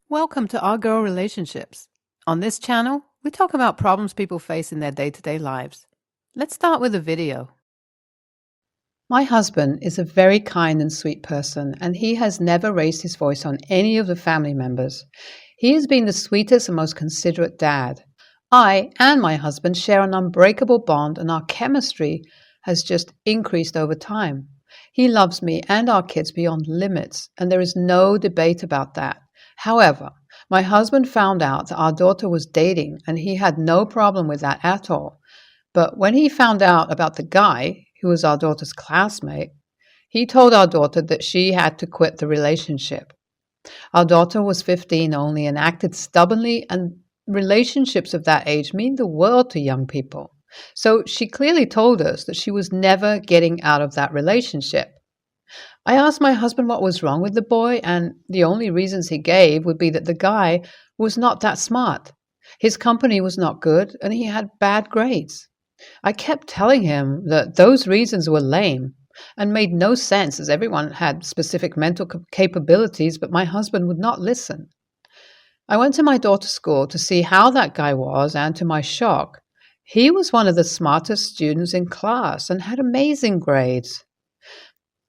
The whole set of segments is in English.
Welcome to Our Girl Relationships. On this channel, we talk about problems people face in their day-to-day lives. Let's start with a video. My husband is a very kind and sweet person, and he has never raised his voice on any of the family members. He has been the sweetest and most considerate dad. I and my husband share an unbreakable bond, and our chemistry has just increased over time. He loves me and our kids beyond limits, and there is no debate about that. However, my husband found out that our daughter was dating, and he had no problem with that at all. But when he found out about the guy, who was our daughter's classmate, he told our daughter that she had to quit the relationship. Our daughter was 15 only and acted stubbornly, and relationships of that age mean the world to young people. So she clearly told us that she was never getting out of that relationship. I asked my husband what was wrong with the boy, and the only reasons he gave would be that the guy was not that smart. His company was not good, and he had bad grades. I kept telling him that those reasons were lame and made no sense, as everyone had specific mental capabilities, but my husband would not listen. I went to my daughter's school to see how that guy was, and to my shock, he was one of the smartest students in class and had amazing grades.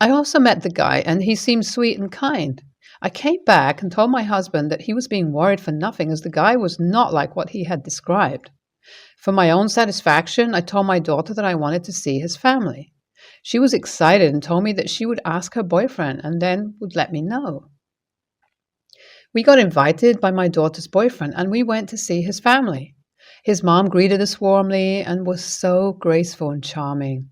I also met the guy, and he seemed sweet and kind. I came back and told my husband that he was being worried for nothing, as the guy was not like what he had described. For my own satisfaction, I told my daughter that I wanted to see his family. She was excited and told me that she would ask her boyfriend and then would let me know. We got invited by my daughter's boyfriend, and we went to see his family. His mom greeted us warmly and was so graceful and charming.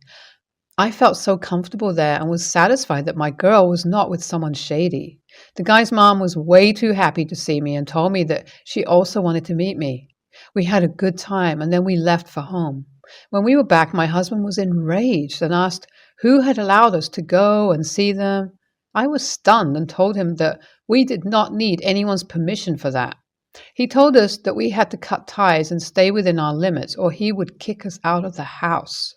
I felt so comfortable there and was satisfied that my girl was not with someone shady. The guy's mom was way too happy to see me and told me that she also wanted to meet me. We had a good time, and then we left for home. When we were back, my husband was enraged and asked who had allowed us to go and see them. I was stunned and told him that we did not need anyone's permission for that. He told us that we had to cut ties and stay within our limits, or he would kick us out of the house.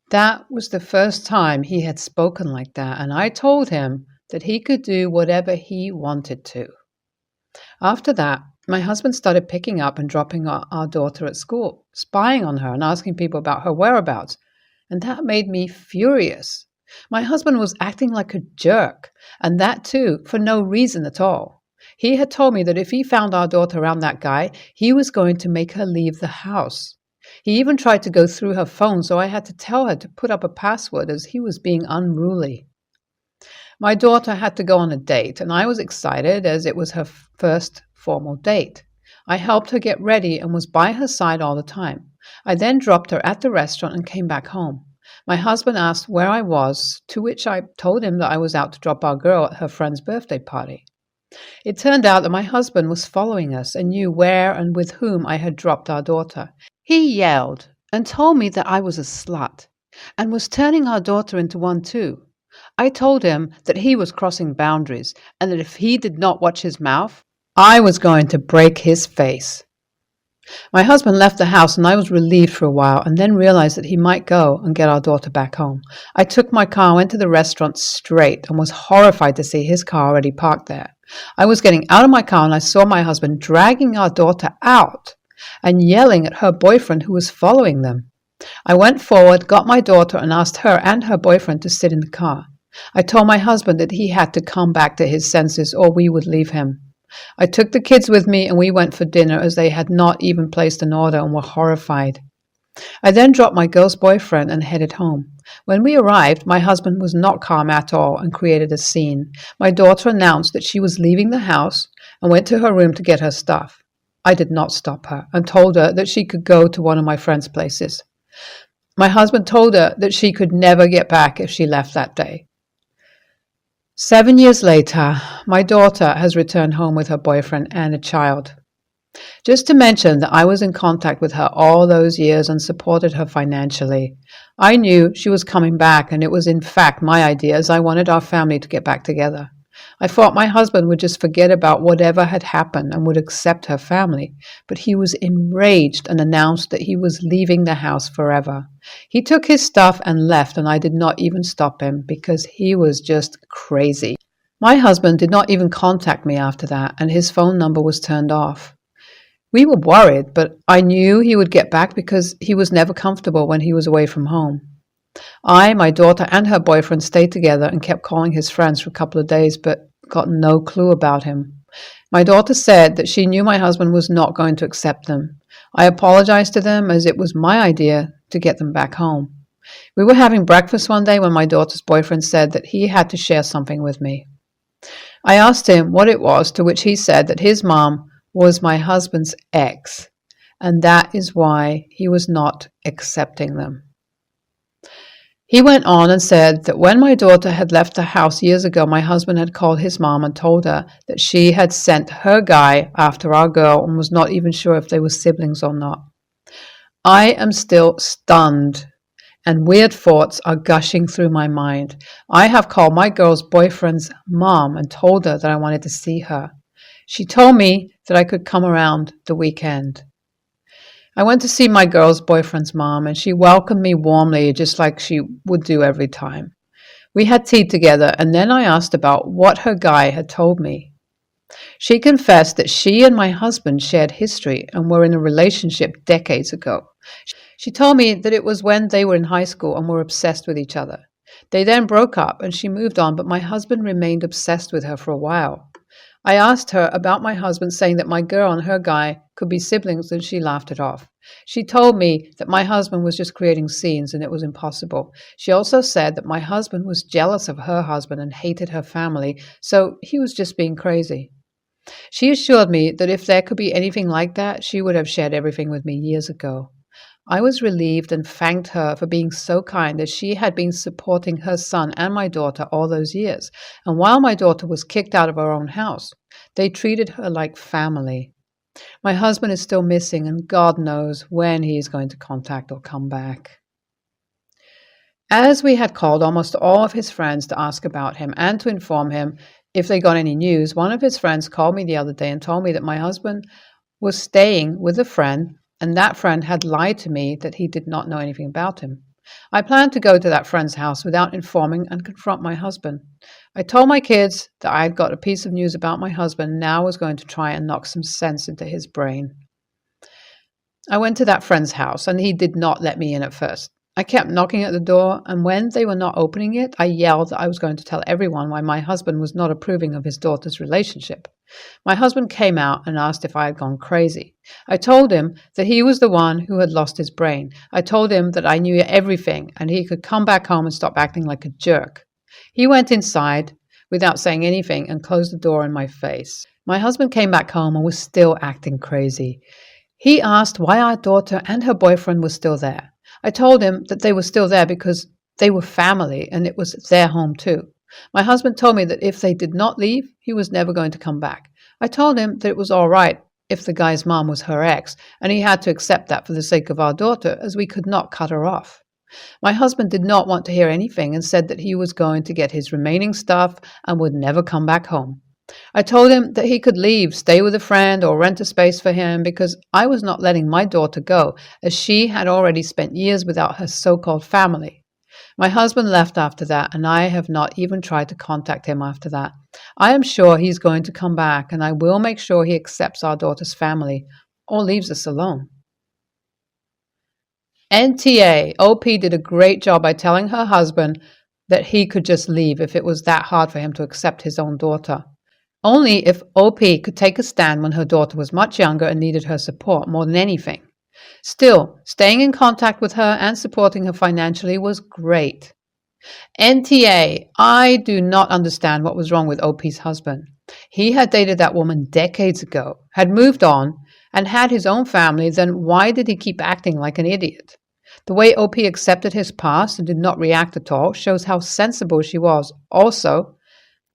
That was the first time he had spoken like that, and I told him that he could do whatever he wanted to. After that, my husband started picking up and dropping our daughter at school, spying on her and asking people about her whereabouts, and that made me furious. My husband was acting like a jerk, and that too for no reason at all. He had told me that if he found our daughter around that guy, he was going to make her leave the house. He even tried to go through her phone, so I had to tell her to put up a password, as he was being unruly. My daughter had to go on a date, and I was excited as it was her first formal date. I helped her get ready and was by her side all the time. I then dropped her at the restaurant and came back home. My husband asked where I was, to which I told him that I was out to drop our girl at her friend's birthday party. It turned out that my husband was following us and knew where and with whom I had dropped our daughter. He yelled and told me that I was a slut and was turning our daughter into one too. I told him that he was crossing boundaries and that if he did not watch his mouth, I was going to break his face. My husband left the house, and I was relieved for a while and then realized that he might go and get our daughter back home. I took my car and went to the restaurant straight and was horrified to see his car already parked there. I was getting out of my car and I saw my husband dragging our daughter out and yelling at her boyfriend who was following them. I went forward, got my daughter, and asked her and her boyfriend to sit in the car. I told my husband that he had to come back to his senses or we would leave him. I took the kids with me and we went for dinner, as they had not even placed an order and were horrified. I then dropped my girl's boyfriend and headed home. When we arrived, my husband was not calm at all and created a scene. My daughter announced that she was leaving the house and went to her room to get her stuff. I did not stop her and told her that she could go to one of my friends' places. My husband told her that she could never get back if she left that day. 7 years later, my daughter has returned home with her boyfriend and a child. Just to mention that I was in contact with her all those years and supported her financially. I knew she was coming back, and it was in fact my idea, as I wanted our family to get back together. I thought my husband would just forget about whatever had happened and would accept her family, but he was enraged and announced that he was leaving the house forever. He took his stuff and left, and I did not even stop him because he was just crazy. My husband did not even contact me after that, and his phone number was turned off. We were worried, but I knew he would get back because he was never comfortable when he was away from home. I, my daughter, and her boyfriend stayed together and kept calling his friends for a couple of days, but got no clue about him. My daughter said that she knew my husband was not going to accept them. I apologized to them as it was my idea to get them back home. We were having breakfast one day when my daughter's boyfriend said that he had to share something with me. I asked him what it was, to which he said that his mom was my husband's ex, and that is why he was not accepting them. He went on and said that when my daughter had left the house years ago, my husband had called his mom and told her that she had sent her guy after our girl and was not even sure if they were siblings or not. I am still stunned, and weird thoughts are gushing through my mind. I have called my girl's boyfriend's mom and told her that I wanted to see her. She told me that I could come around the weekend. I went to see my girl's boyfriend's mom, and she welcomed me warmly, just like she would do every time. We had tea together, and then I asked about what her guy had told me. She confessed that she and my husband shared history and were in a relationship decades ago. She told me that it was when they were in high school and were obsessed with each other. They then broke up and she moved on, but my husband remained obsessed with her for a while. I asked her about my husband, saying that my girl and her guy could be siblings, and she laughed it off. She told me that my husband was just creating scenes and it was impossible. She also said that my husband was jealous of her husband and hated her family, so he was just being crazy. She assured me that if there could be anything like that, she would have shared everything with me years ago. I was relieved and thanked her for being so kind, as she had been supporting her son and my daughter all those years. And while my daughter was kicked out of her own house, they treated her like family. My husband is still missing, and God knows when he is going to contact or come back. As we had called almost all of his friends to ask about him and to inform him if they got any news, one of his friends called me the other day and told me that my husband was staying with a friend, and that friend had lied to me that he did not know anything about him. I planned to go to that friend's house without informing and confront my husband. I told my kids that I had got a piece of news about my husband and now was going to try and knock some sense into his brain. I went to that friend's house, and he did not let me in at first. I kept knocking at the door, and when they were not opening it, I yelled that I was going to tell everyone why my husband was not approving of his daughter's relationship. My husband came out and asked if I had gone crazy. I told him that he was the one who had lost his brain. I told him that I knew everything and he could come back home and stop acting like a jerk. He went inside without saying anything and closed the door in my face. My husband came back home and was still acting crazy. He asked why our daughter and her boyfriend were still there. I told him that they were still there because they were family and it was their home too. My husband told me that if they did not leave, he was never going to come back. I told him that it was all right if the guy's mom was her ex, and he had to accept that for the sake of our daughter, as we could not cut her off. My husband did not want to hear anything and said that he was going to get his remaining stuff and would never come back home. I told him that he could leave, stay with a friend, or rent a space for him because I was not letting my daughter go, as she had already spent years without her so-called family. My husband left after that, and I have not even tried to contact him after that. I am sure he's going to come back, and I will make sure he accepts our daughter's family or leaves us alone. NTA, OP did a great job by telling her husband that he could just leave if it was that hard for him to accept his own daughter. Only if OP could take a stand when her daughter was much younger and needed her support more than anything. Still, staying in contact with her and supporting her financially was great. NTA, I do not understand what was wrong with OP's husband. He had dated that woman decades ago, had moved on, and had his own family. Then why did he keep acting like an idiot? The way OP accepted his past and did not react at all shows how sensible she was. Also,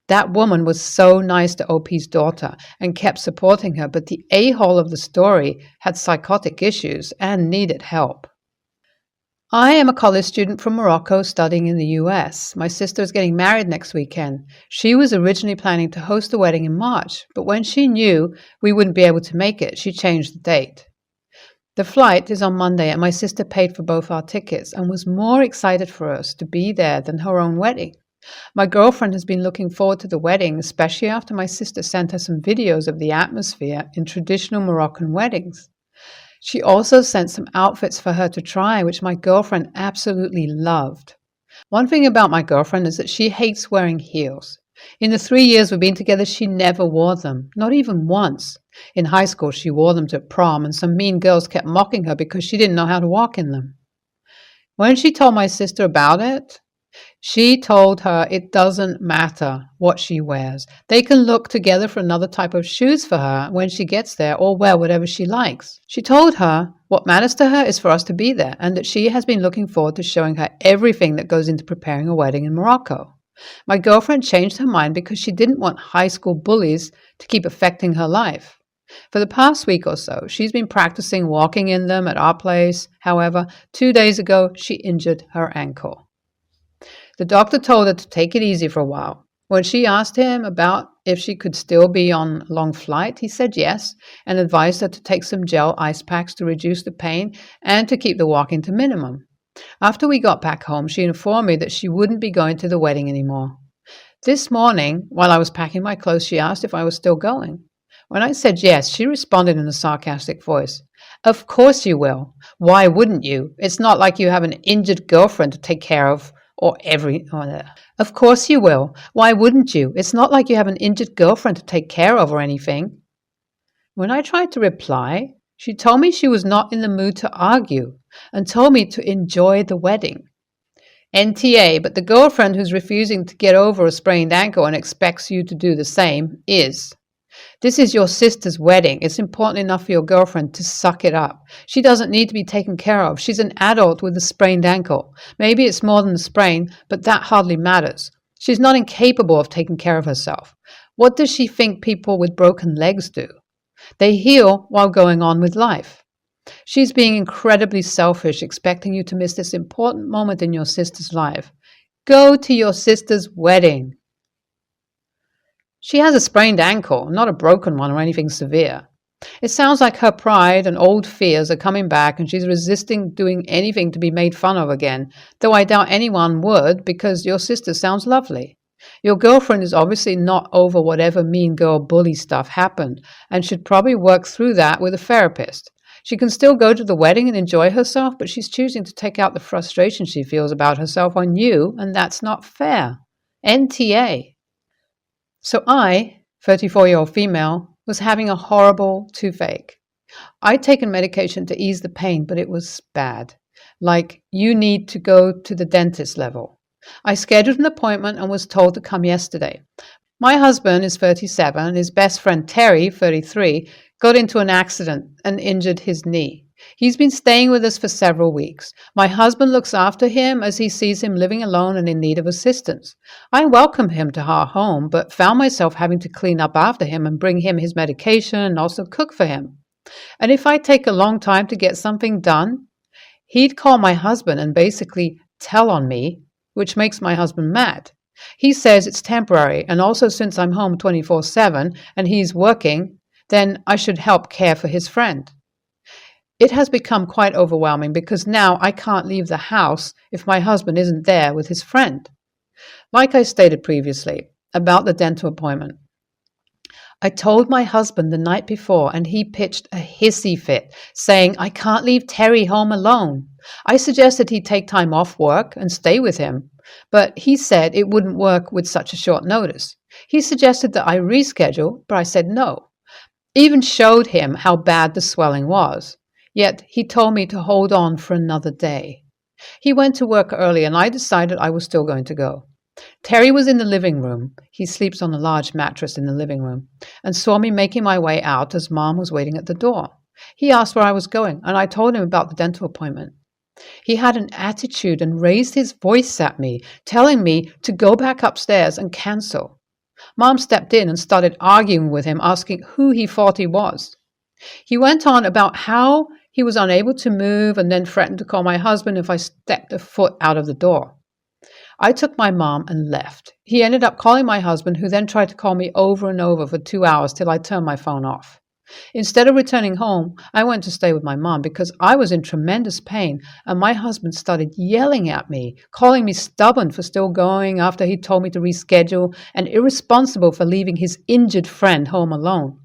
that woman was so nice to OP's daughter and kept supporting her, but the a-hole of the story had psychotic issues and needed help. I am a college student from Morocco studying in the US. My sister is getting married next weekend. She was originally planning to host a wedding in March, but when she knew we wouldn't be able to make it, she changed the date. The flight is on Monday, and my sister paid for both our tickets and was more excited for us to be there than her own wedding. My girlfriend has been looking forward to the wedding, especially after my sister sent her some videos of the atmosphere in traditional Moroccan weddings. She also sent some outfits for her to try, which my girlfriend absolutely loved. One thing about my girlfriend is that she hates wearing heels. In the 3 years we've been together, she never wore them, not even once. In high school, she wore them to prom, and some mean girls kept mocking her because she didn't know how to walk in them. When she told my sister about it, she told her it doesn't matter what she wears. They can look together for another type of shoes for her when she gets there, or wear whatever she likes. She told her what matters to her is for us to be there, and that she has been looking forward to showing her everything that goes into preparing a wedding in Morocco. My girlfriend changed her mind because she didn't want high school bullies to keep affecting her life. For the past week or so, she's been practicing walking in them at our place. However, 2 days ago, she injured her ankle. The doctor told her to take it easy for a while. When she asked him about if she could still be on a long flight, he said yes, and advised her to take some gel ice packs to reduce the pain and to keep the walking to minimum. After we got back home, she informed me that she wouldn't be going to the wedding anymore. This morning, while I was packing my clothes, she asked if I was still going. When I said yes, she responded in a sarcastic voice. "Of course you will. Why wouldn't you? It's not like you have an injured girlfriend to take care of, Of course you will. Why wouldn't you? It's not like you have an injured girlfriend to take care of or anything." When I tried to reply, she told me she was not in the mood to argue and told me to enjoy the wedding. NTA, but the girlfriend who's refusing to get over a sprained ankle and expects you to do the same is. This is your sister's wedding. It's important enough for your girlfriend to suck it up. She doesn't need to be taken care of. She's an adult with a sprained ankle. Maybe it's more than a sprain, but that hardly matters. She's not incapable of taking care of herself. What does she think people with broken legs do? They heal while going on with life. She's being incredibly selfish, expecting you to miss this important moment in your sister's life. Go to your sister's wedding. She has a sprained ankle, not a broken one or anything severe. It sounds like her pride and old fears are coming back, and she's resisting doing anything to be made fun of again, though I doubt anyone would, because your sister sounds lovely. Your girlfriend is obviously not over whatever mean girl bully stuff happened, and should probably work through that with a therapist. She can still go to the wedding and enjoy herself, but she's choosing to take out the frustration she feels about herself on you, and that's not fair. NTA. So I, 34-year-old female, was having a horrible toothache. I'd taken medication to ease the pain, but it was bad. Like, you need to go to the dentist level. I scheduled an appointment and was told to come yesterday. My husband is 37, and his best friend Terry, 33, got into an accident and injured his knee. He's been staying with us for several weeks. My husband looks after him as he sees him living alone and in need of assistance. I welcomed him to our home, but found myself having to clean up after him and bring him his medication and also cook for him. And if I take a long time to get something done, he'd call my husband and basically tell on me, which makes my husband mad. He says it's temporary, and also since I'm home 24/7 and he's working, then I should help care for his friend. It has become quite overwhelming because now I can't leave the house if my husband isn't there with his friend. Like I stated previously about the dental appointment, I told my husband the night before and he pitched a hissy fit, saying I can't leave Terry home alone. I suggested he take time off work and stay with him, but he said it wouldn't work with such a short notice. He suggested that I reschedule, but I said no. Even showed him how bad the swelling was. Yet he told me to hold on for another day. He went to work early and I decided I was still going to go. Terry was in the living room, he sleeps on a large mattress in the living room, and saw me making my way out as Mom was waiting at the door. He asked where I was going, and I told him about the dental appointment. He had an attitude and raised his voice at me, telling me to go back upstairs and cancel. Mom stepped in and started arguing with him, asking who he thought he was. He went on about how he was unable to move and then threatened to call my husband if I stepped a foot out of the door. I took my mom and left. He ended up calling my husband, who then tried to call me over and over for 2 hours till I turned my phone off. Instead of returning home, I went to stay with my mom because I was in tremendous pain, and my husband started yelling at me, calling me stubborn for still going after he told me to reschedule, and irresponsible for leaving his injured friend home alone.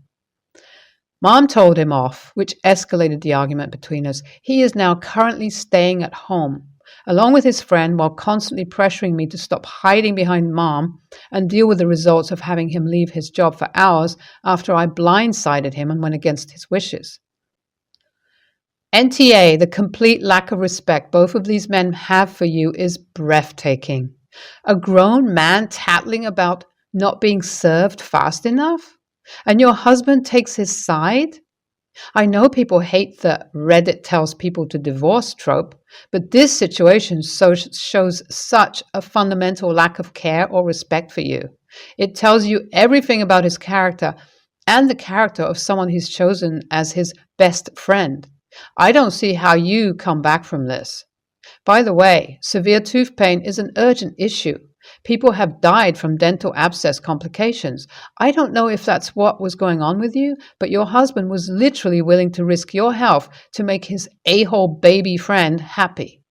Mom told him off, which escalated the argument between us. He is now currently staying at home, along with his friend, while constantly pressuring me to stop hiding behind Mom and deal with the results of having him leave his job for hours after I blindsided him and went against his wishes. NTA, the complete lack of respect both of these men have for you is breathtaking. A grown man tattling about not being served fast enough? And your husband takes his side? I know people hate the Reddit tells people to divorce trope, but this situation shows such a fundamental lack of care or respect for you. It tells you everything about his character and the character of someone he's chosen as his best friend. I don't see how you come back from this. By the way, severe tooth pain is an urgent issue. People have died from dental abscess complications. I don't know if that's what was going on with you, but your husband was literally willing to risk your health to make his a-hole baby friend happy.